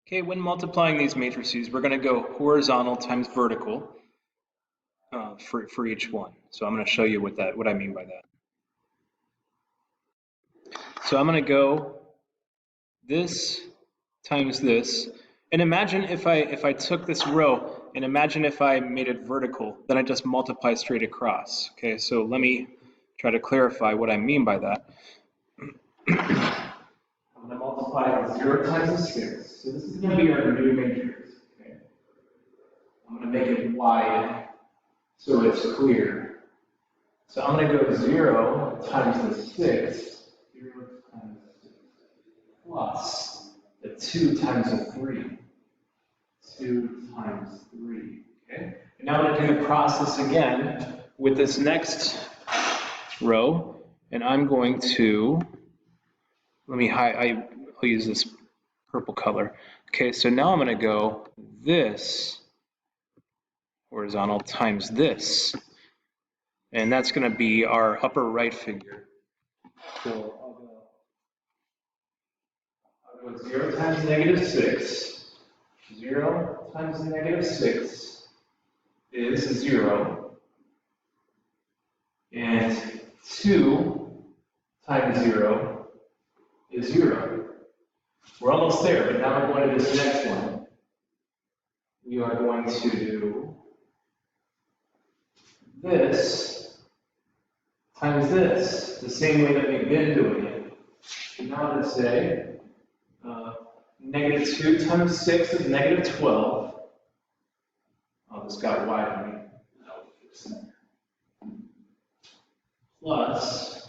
Okay, when multiplying these matrices, we're going to go horizontal times vertical for each one. So I'm going to show you what I mean by that. So I'm going to go this times this, and imagine if I took this row and imagine if I made it vertical, then I just multiply straight across. Okay, so let me try to clarify what I mean by that. I'm going to multiply 0 times 6. So this is going to be our new matrix. Okay? I'm going to make it wide so it's clear. So I'm going to go 0 times the 6, 0 times 6, plus the 2 times the 3. 2 times 3. Okay? And now I'm going to do the process again with this next row, and I'm going to, I'll use this purple color. Okay, so now I'm going to go this horizontal times this, and that's going to be our upper right figure. So I'll go 0 times negative 6. 0 times negative 6 is 0. And 2 times 0 is 0. We're almost there, but now we're going to this next one. We are going to do this times this, the same way that we've been doing it. And now let's say negative 2 times 6 is negative 12. Oh, this got wide on me. Plus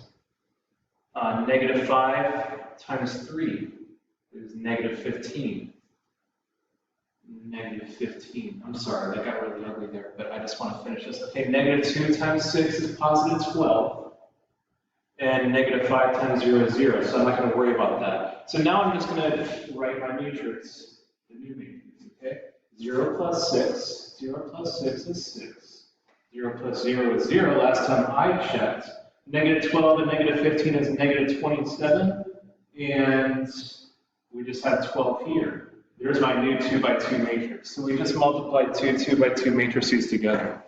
negative 5 times 3 is negative 15. Negative 15. I'm sorry, that got really ugly there, but I just want to finish this. Okay, negative 2 times 6 is positive 12. And negative 5 times 0 is 0, so I'm not going to worry about that. So now I'm just going to write my matrix, the new matrix, okay? 0 plus 6, 0 plus 6 is 6. 0 plus 0 is 0. Last time I checked, negative 12 and negative 15 is negative 27, and we just have 12 here. There's my new 2 by 2 matrix. So we just multiplied two 2 by 2 matrices together.